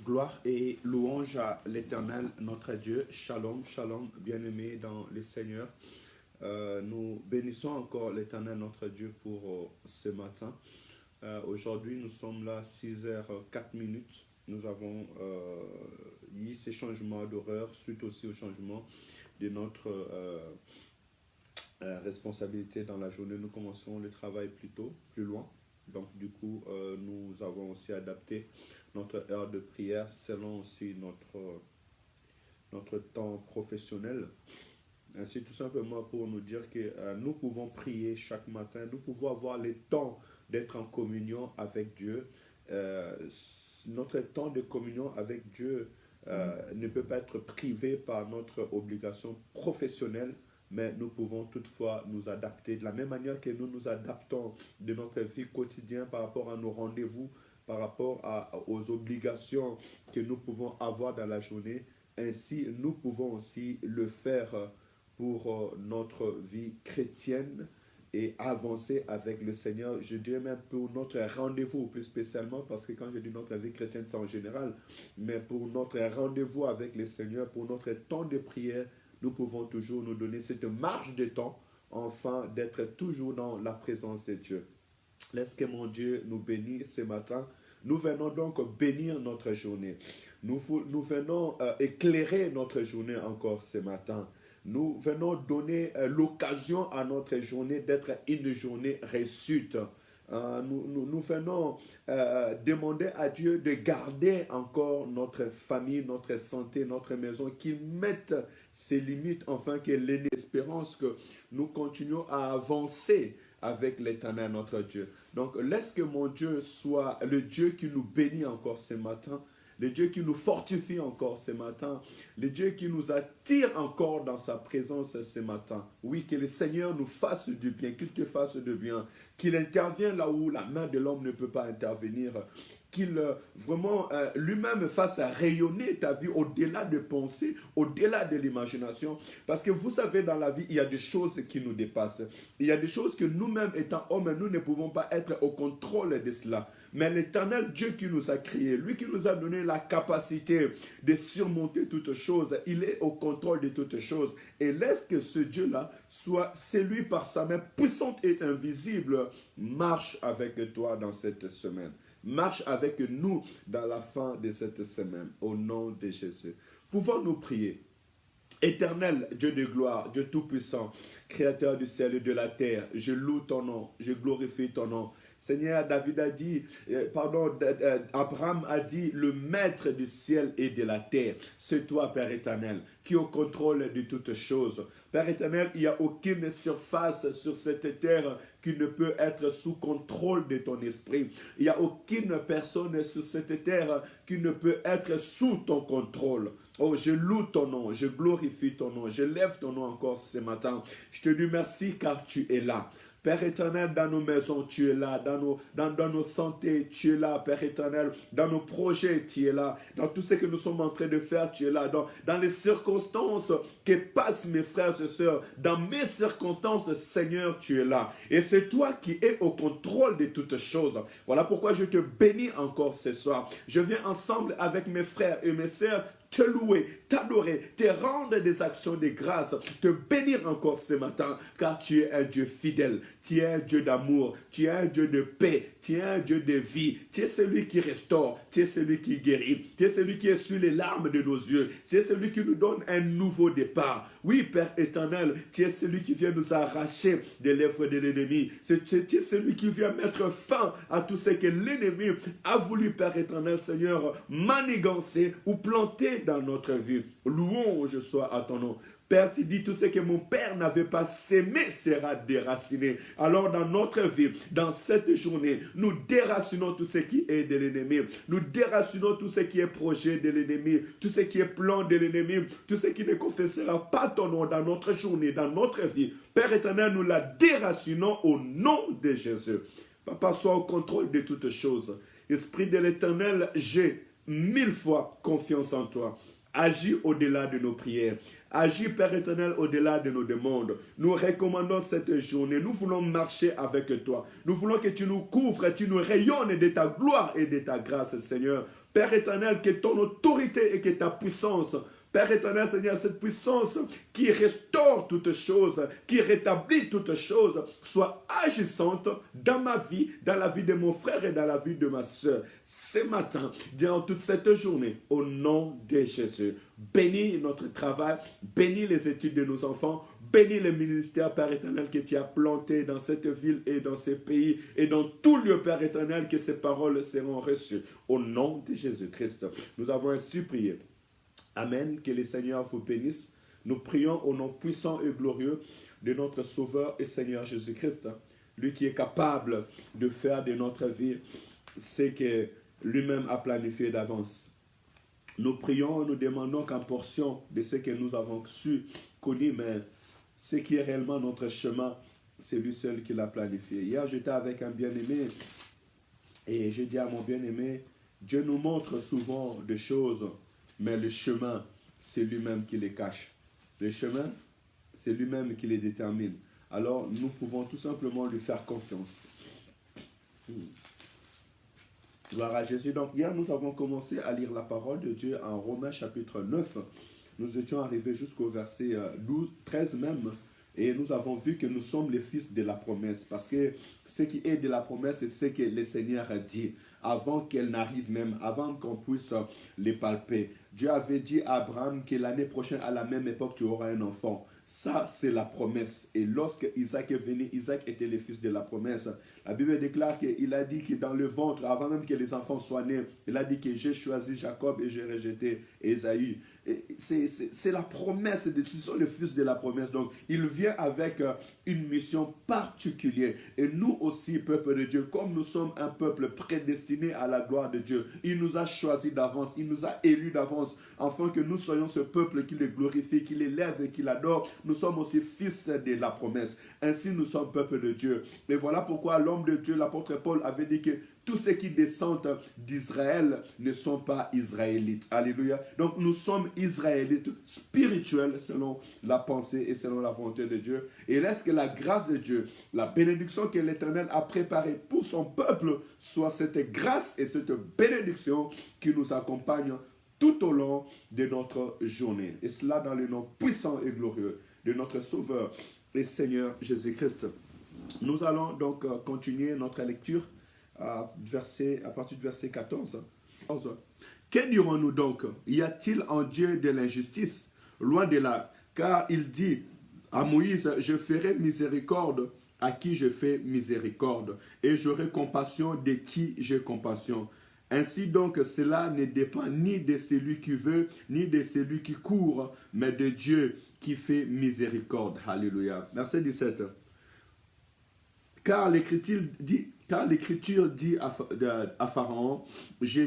Gloire et louange à l'Éternel, notre Dieu. Shalom, shalom, bien-aimés dans le Seigneur. Nous bénissons encore l'Éternel, notre Dieu, pour ce matin. Aujourd'hui, nous sommes là 6h04. Nous avons eu ces changements d'horaire suite aussi au changement de notre responsabilité dans la journée. Nous commençons le travail plus tôt, plus loin. Donc, du coup, nous avons aussi adapté notre heure de prière selon aussi notre temps professionnel. Ainsi, tout simplement pour nous dire que nous pouvons prier chaque matin, nous pouvons avoir le temps d'être en communion avec Dieu. Notre temps de communion avec Dieu ne peut pas être privé par notre obligation professionnelle, mais nous pouvons toutefois nous adapter de la même manière que nous nous adaptons de notre vie quotidienne par rapport à nos rendez-vous, par rapport aux obligations que nous pouvons avoir dans la journée. Ainsi, nous pouvons aussi le faire pour notre vie chrétienne et avancer avec le Seigneur. Je dirais même pour notre rendez-vous, plus spécialement, parce que quand je dis notre vie chrétienne, c'est en général, mais pour notre rendez-vous avec le Seigneur, pour notre temps de prière, nous pouvons toujours nous donner cette marge de temps, afin d'être toujours dans la présence de Dieu. Laisse que mon Dieu nous bénisse ce matin. Nous venons donc bénir notre journée. Nous venons éclairer notre journée encore ce matin. Nous venons donner l'occasion à notre journée d'être une journée réussite. Nous venons demander à Dieu de garder encore notre famille, notre santé, notre maison, qu'il mette ses limites, afin qu'il ait l'espérance que nous continuons à avancer avec l'Éternel, notre Dieu. Donc, laisse que mon Dieu soit le Dieu qui nous bénit encore ce matin, le Dieu qui nous fortifie encore ce matin, le Dieu qui nous attire encore dans sa présence ce matin. Oui, que le Seigneur nous fasse du bien, qu'il te fasse du bien, qu'il intervienne là où la main de l'homme ne peut pas intervenir, qu'il vraiment lui-même fasse rayonner ta vie au-delà de pensées, au-delà de l'imagination. Parce que vous savez, dans la vie, il y a des choses qui nous dépassent. Il y a des choses que nous-mêmes, étant hommes, nous ne pouvons pas être au contrôle de cela. Mais l'Éternel Dieu qui nous a créés, lui qui nous a donné la capacité de surmonter toutes choses, il est au contrôle de toutes choses. Et laisse que ce Dieu-là soit celui par sa main puissante et invisible, marche avec toi dans cette semaine. Marche avec nous dans la fin de cette semaine, au nom de Jésus. Pouvons-nous prier? Éternel Dieu de gloire, Dieu tout-puissant, Créateur du ciel et de la terre, je loue ton nom, je glorifie ton nom. Seigneur, David a dit, Abraham a dit, le maître du ciel et de la terre, c'est toi, Père éternel, qui est au contrôle de toutes choses. Père éternel, il n'y a aucune surface sur cette terre qui ne peut être sous contrôle de ton esprit. Il n'y a aucune personne sur cette terre qui ne peut être sous ton contrôle. Oh, je loue ton nom, je glorifie ton nom, je lève ton nom encore ce matin. Je te dis merci car tu es là. Père éternel, dans nos maisons, tu es là. Dans nos santé, tu es là, Père éternel. Dans nos projets, tu es là. Dans tout ce que nous sommes en train de faire, tu es là. Dans les circonstances que passent mes frères et sœurs, dans mes circonstances, Seigneur, tu es là. Et c'est toi qui es au contrôle de toutes choses. Voilà pourquoi je te bénis encore ce soir. Je viens ensemble avec mes frères et mes sœurs te louer, t'adorer, te rendre des actions de grâce, te bénir encore ce matin, car tu es un Dieu fidèle, tu es un Dieu d'amour, tu es un Dieu de paix, tu es un Dieu de vie, tu es celui qui restaure, tu es celui qui guérit, tu es celui qui essuie les larmes de nos yeux, tu es celui qui nous donne un nouveau départ. Oui, Père éternel, tu es celui qui vient nous arracher des lèvres de l'ennemi, tu es celui qui vient mettre fin à tout ce que l'ennemi a voulu, Père éternel, Seigneur, manigancer ou planter dans notre vie. Louange soit à ton nom. Père, tu dis tout ce que mon Père n'avait pas sémé sera déraciné. Alors dans notre vie, dans cette journée, nous déracinons tout ce qui est de l'ennemi. Nous déracinons tout ce qui est projet de l'ennemi, tout ce qui est plan de l'ennemi, tout ce qui ne confessera pas ton nom dans notre journée, dans notre vie. Père éternel, nous la déracinons au nom de Jésus. Papa, sois au contrôle de toutes choses. Esprit de l'Éternel, j'ai 1000 fois confiance en toi. Agis au-delà de nos prières. Agis, Père éternel, au-delà de nos demandes. Nous recommandons cette journée. Nous voulons marcher avec toi. Nous voulons que tu nous couvres, tu nous rayonnes de ta gloire et de ta grâce, Seigneur. Père éternel, que ton autorité et que ta puissance, Père éternel, Seigneur, cette puissance qui restaure toutes choses, qui rétablit toutes choses, soit agissante dans ma vie, dans la vie de mon frère et dans la vie de ma soeur. Ce matin, durant toute cette journée, au nom de Jésus, bénis notre travail, bénis les études de nos enfants, bénis le ministère, Père éternel, que tu as planté dans cette ville et dans ces pays et dans tout lieu, Père éternel, que ces paroles seront reçues. Au nom de Jésus-Christ, nous avons ainsi prié. Amen. Que le Seigneur vous bénisse. Nous prions au nom puissant et glorieux de notre Sauveur et Seigneur Jésus-Christ, lui qui est capable de faire de notre vie ce que lui-même a planifié d'avance. Nous prions, nous demandons qu'en portion de ce que nous avons su, connu, mais ce qui est réellement notre chemin, c'est lui seul qui l'a planifié. Hier, j'étais avec un bien-aimé et j'ai dit à mon bien-aimé, Dieu nous montre souvent des choses, mais le chemin, c'est lui-même qui les cache. Le chemin, c'est lui-même qui les détermine. Alors, nous pouvons tout simplement lui faire confiance. Gloire à Jésus. Donc, hier, nous avons commencé à lire la parole de Dieu en Romains chapitre 9. Nous étions arrivés jusqu'au verset 12, 13 même. Et nous avons vu que nous sommes les fils de la promesse. Parce que ce qui est de la promesse, c'est ce que le Seigneur a dit. Avant qu'elle n'arrive même, avant qu'on puisse les palper. Dieu avait dit à Abraham que l'année prochaine, à la même époque, tu auras un enfant. Ça, c'est la promesse. Et lorsque Isaac est venu, Isaac était le fils de la promesse. La Bible déclare qu'il a dit que dans le ventre, avant même que les enfants soient nés, il a dit que j'ai choisi Jacob et j'ai rejeté Ésaü. C'est la promesse, ce sont les fils de la promesse. Donc, il vient avec une mission particulière. Et nous aussi, peuple de Dieu, comme nous sommes un peuple prédestiné à la gloire de Dieu, il nous a choisis d'avance, il nous a élus d'avance, afin que nous soyons ce peuple qui le glorifie, qui l'élève et qui l'adore. Nous sommes aussi fils de la promesse. Ainsi, nous sommes peuple de Dieu. Et voilà pourquoi l'homme de Dieu, l'apôtre Paul, avait dit que tous ceux qui descendent d'Israël ne sont pas israélites. Alléluia. Donc nous sommes israélites spirituels selon la pensée et selon la volonté de Dieu. Et laisse que la grâce de Dieu, la bénédiction que l'Éternel a préparée pour son peuple, soit cette grâce et cette bénédiction qui nous accompagne tout au long de notre journée. Et cela dans le nom puissant et glorieux de notre Sauveur et Seigneur Jésus-Christ. Nous allons donc continuer notre lecture à partir du verset 14. Que dirons-nous donc? Y a-t-il en Dieu de l'injustice? Loin de là, car il dit à Moïse, je ferai miséricorde à qui je fais miséricorde, et j'aurai compassion de qui j'ai compassion. Ainsi donc, cela ne dépend ni de celui qui veut, ni de celui qui court, mais de Dieu qui fait miséricorde. Alléluia. Verset 17. Car l'Écriture dit à Pharaon, je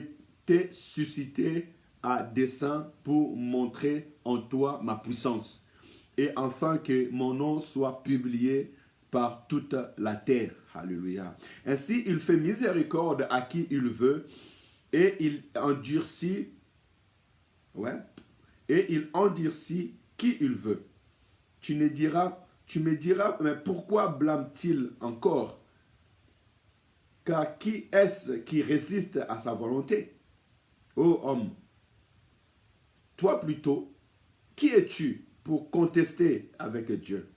t'ai suscité à dessein pour montrer en toi ma puissance, et afin que mon nom soit publié par toute la terre. Alléluia. Ainsi, il fait miséricorde à qui il veut, et il endurcit, qui il veut. Tu me diras, mais pourquoi blâme-t-il encore? Car qui est-ce qui résiste à sa volonté? Ô homme, toi plutôt, qui es-tu pour contester avec Dieu?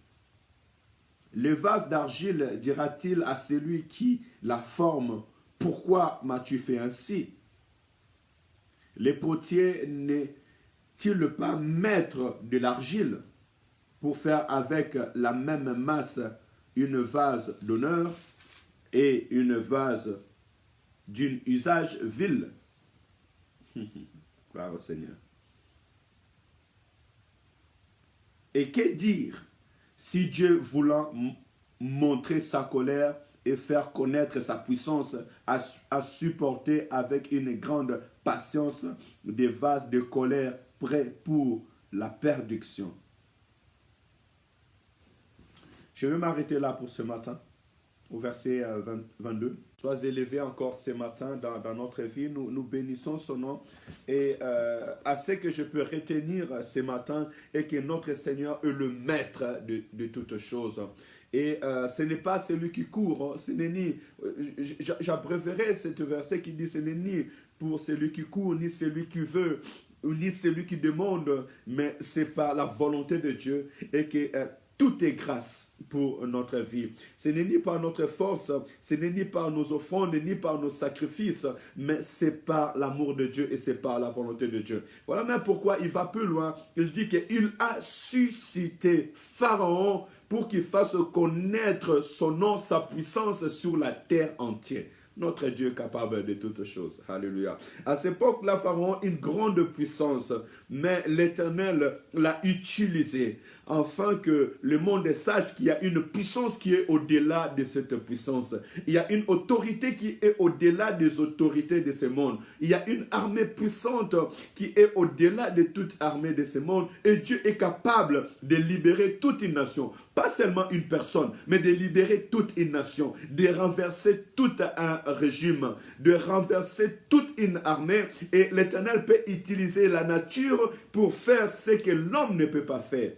Le vase d'argile dira-t-il à celui qui la forme, pourquoi m'as-tu fait ainsi? Le potier n'est-il pas maître de l'argile pour faire avec la même masse une vase d'honneur et une vase d'un usage vil? Gloire au Seigneur. Et que dire si Dieu voulant montrer sa colère et faire connaître sa puissance a supporté avec une grande patience des vases de colère prêts pour la perdition? Je vais m'arrêter là pour ce matin, au verset 22. Sois élevé encore ce matin dans notre vie. Nous bénissons son nom. Et à ce que je peux retenir ce matin est que notre Seigneur est le maître de toutes choses. Et ce n'est pas celui qui court, ce n'est ni... J'apprécierais ce verset qui dit, ce n'est ni pour celui qui court, ni celui qui veut, ni celui qui demande, mais c'est par la volonté de Dieu et que tout est grâce pour notre vie. Ce n'est ni par notre force, ce n'est ni par nos offrandes, ni par nos sacrifices, mais c'est par l'amour de Dieu et c'est par la volonté de Dieu. Voilà même pourquoi il va plus loin. Il dit qu'il a suscité Pharaon pour qu'il fasse connaître son nom, sa puissance sur la terre entière. Notre Dieu est capable de toutes choses. Alléluia. À cette époque-là, Pharaon a une grande puissance, mais l'Éternel l'a utilisé afin que le monde sache qu'il y a une puissance qui est au-delà de cette puissance. Il y a une autorité qui est au-delà des autorités de ce monde. Il y a une armée puissante qui est au-delà de toute armée de ce monde. Et Dieu est capable de libérer toute une nation. Pas seulement une personne, mais de libérer toute une nation, de renverser tout un régime, de renverser toute une armée. Et l'Éternel peut utiliser la nature pour faire ce que l'homme ne peut pas faire.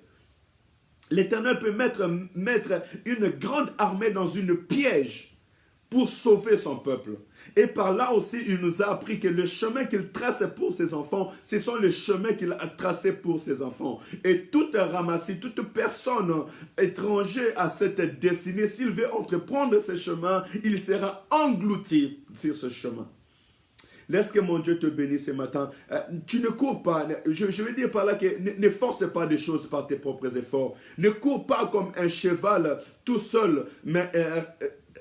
L'Éternel peut mettre une grande armée dans une piège pour sauver son peuple. Et par là aussi, il nous a appris que le chemin qu'il trace pour ses enfants, ce sont les chemins qu'il a tracés pour ses enfants. Et toute ramassie, toute personne étrangère à cette destinée, s'il veut entreprendre ce chemin, il sera englouti sur ce chemin. Laisse que mon Dieu te bénisse ce matin. Tu ne cours pas. Je veux dire par là que ne force pas des choses par tes propres efforts. Ne cours pas comme un cheval tout seul, mais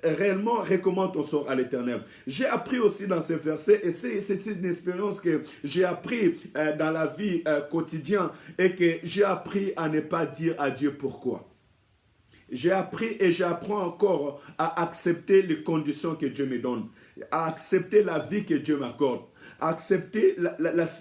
réellement recommande ton sort à l'Éternel. J'ai appris aussi dans ces versets, et c'est une expérience que j'ai appris dans la vie quotidienne, et que j'ai appris à ne pas dire à Dieu pourquoi. J'ai appris et j'apprends encore à accepter les conditions que Dieu me donne, à accepter la vie que Dieu m'accorde, à accepter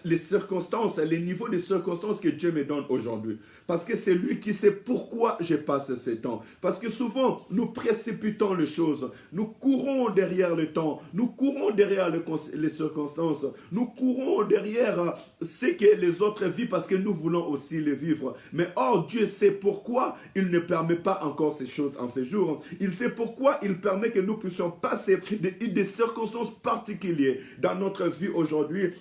les circonstances, les niveaux de circonstances que Dieu me donne aujourd'hui. Parce que c'est lui qui sait pourquoi je passe ce temps. Parce que souvent, nous précipitons les choses. Nous courons derrière le temps. Nous courons derrière les circonstances. Nous courons derrière ce que les autres vivent parce que nous voulons aussi les vivre. Mais or, Dieu sait pourquoi il ne permet pas encore ces choses en ces jours. Il sait pourquoi il permet que nous puissions passer des circonstances particulières dans notre vie aujourd'hui.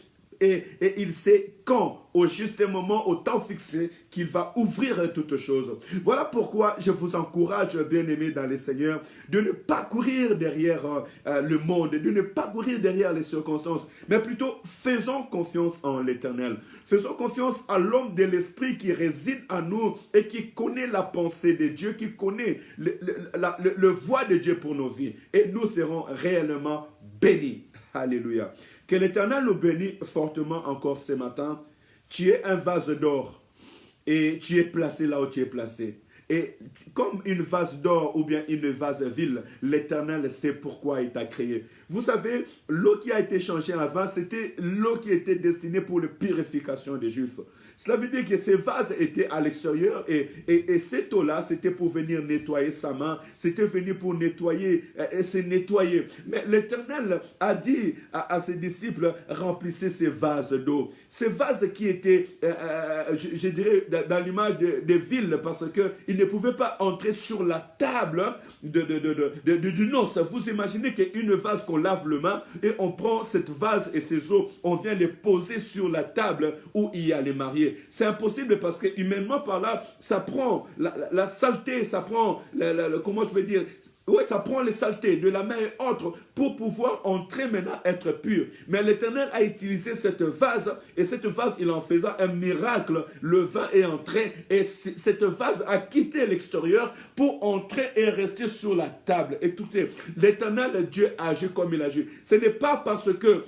Et il sait quand, au juste moment, au temps fixé, qu'il va ouvrir toutes choses. Voilà pourquoi je vous encourage, bien-aimés dans le Seigneur, de ne pas courir derrière le monde, de ne pas courir derrière les circonstances, mais plutôt faisons confiance en l'Éternel. Faisons confiance à l'homme de l'Esprit qui réside en nous et qui connaît la pensée de Dieu, qui connaît le voie de Dieu pour nos vies. Et nous serons réellement bénis. Alléluia. Que l'Éternel nous bénisse fortement encore ce matin. Tu es un vase d'or et tu es placé là où tu es placé. Et comme une vase d'or ou bien une vase vile, l'Éternel sait pourquoi il t'a créé. Vous savez, l'eau qui a été changée avant, c'était l'eau qui était destinée pour la purification des Juifs. Cela veut dire que ces vases étaient à l'extérieur et cette eau-là, c'était pour venir nettoyer sa main, c'était venu pour nettoyer et se nettoyer. Mais l'Éternel a dit à ses disciples, remplissez ces vases d'eau. Ces vases qui étaient, je dirais, dans l'image des villes, parce qu'ils ne pouvaient pas entrer sur la table du noce. Vous imaginez qu'une vase qu'on lave le main et on prend cette vase et ces eaux, on vient les poser sur la table où il y a les mariés. C'est impossible parce que humainement par là, ça prend la saleté, ça prend, comment je peux dire, oui, ça prend les saletés de la main et autres pour pouvoir entrer maintenant, être pur. Mais l'Éternel a utilisé cette vase et cette vase, il en faisait un miracle. Le vin est entré et cette vase a quitté l'extérieur pour entrer et rester sur la table. Écoutez, l'Éternel Dieu a agi comme il a agi. Ce n'est pas parce que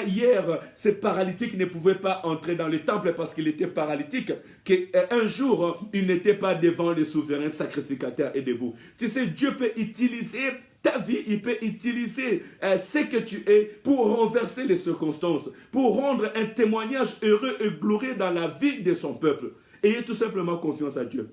hier, ce paralytique ne pouvait pas entrer dans le temple parce qu'il était paralytique, qu'un jour, il n'était pas devant le souverain sacrificateur et debout. Tu sais, Dieu peut utiliser ta vie, il peut utiliser ce que tu es pour renverser les circonstances, pour rendre un témoignage heureux et glorieux dans la vie de son peuple. Ayez tout simplement confiance à Dieu.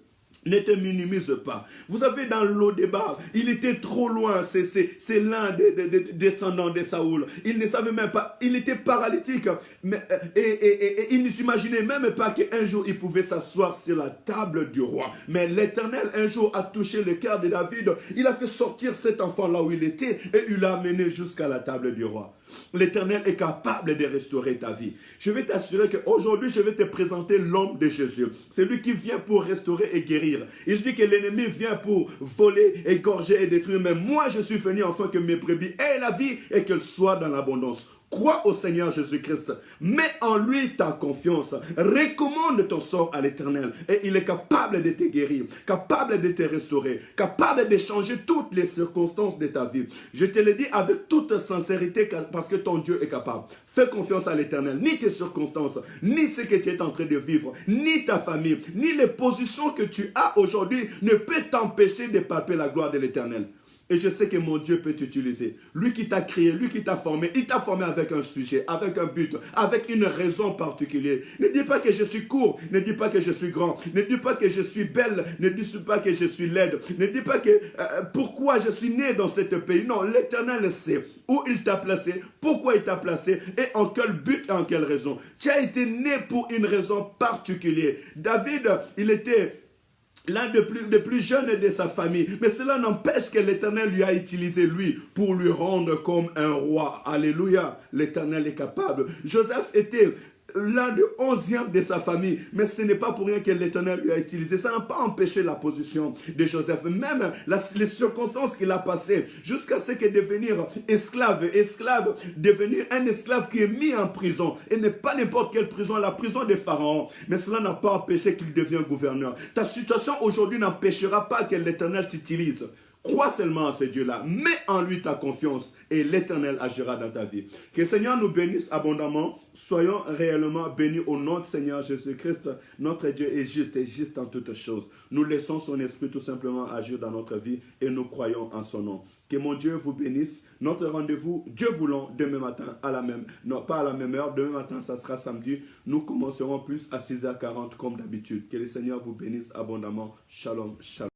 Ne te minimise pas. Vous savez, dans l'O-Débar, il était trop loin. C'est l'un des descendants de Saoul. Il ne savait même pas. Il était paralytique. Mais, et il ne s'imaginait même pas qu'un jour, il pouvait s'asseoir sur la table du roi. Mais l'Éternel, un jour, a touché le cœur de David. Il a fait sortir cet enfant là où il était et il l'a amené jusqu'à la table du roi. L'Éternel est capable de restaurer ta vie. Je vais t'assurer qu'aujourd'hui, je vais te présenter l'homme de Jésus. C'est lui qui vient pour restaurer et guérir. Il dit que l'ennemi vient pour voler, égorger et détruire. Mais moi, je suis venu afin que mes brebis aient la vie et qu'elles soient dans l'abondance. Crois au Seigneur Jésus-Christ. Mets en lui ta confiance. Recommande ton sort à l'Éternel. Et il est capable de te guérir, capable de te restaurer, capable de changer toutes les circonstances de ta vie. Je te le dis avec toute sincérité parce que ton Dieu est capable. Fais confiance à l'Éternel. Ni tes circonstances, ni ce que tu es en train de vivre, ni ta famille, ni les positions que tu as aujourd'hui ne peut t'empêcher de palper la gloire de l'Éternel. Et je sais que mon Dieu peut t'utiliser. Lui qui t'a créé, lui qui t'a formé, il t'a formé avec un sujet, avec un but, avec une raison particulière. Ne dis pas que je suis court, ne dis pas que je suis grand, ne dis pas que je suis belle, ne dis pas que je suis laide, ne dis pas que pourquoi je suis né dans ce pays. Non, l'Éternel sait où il t'a placé, pourquoi il t'a placé et en quel but et en quelle raison. Tu as été né pour une raison particulière. David, il était l'un des plus jeunes de sa famille. Mais cela n'empêche que l'Éternel lui a utilisé lui pour lui rendre comme un roi. Alléluia. L'Éternel est capable. Joseph était l'un des 11e de sa famille. Mais ce n'est pas pour rien que l'Éternel lui a utilisé. Ça n'a pas empêché la position de Joseph. Même les circonstances qu'il a passées jusqu'à ce que devenir esclave, devenir un esclave qui est mis en prison. Et n'est pas n'importe quelle prison, la prison des pharaons. Mais cela n'a pas empêché qu'il devienne gouverneur. Ta situation aujourd'hui n'empêchera pas que l'Éternel t'utilise. Crois seulement à ce Dieu-là. Mets en lui ta confiance et l'Éternel agira dans ta vie. Que le Seigneur nous bénisse abondamment. Soyons réellement bénis au nom du Seigneur Jésus-Christ. Notre Dieu est juste en toutes choses. Nous laissons son esprit tout simplement agir dans notre vie et nous croyons en son nom. Que mon Dieu vous bénisse. Notre rendez-vous, Dieu voulant, demain matin, pas à la même heure. Demain matin, ça sera samedi. Nous commencerons plus à 6h40 comme d'habitude. Que le Seigneur vous bénisse abondamment. Shalom, shalom.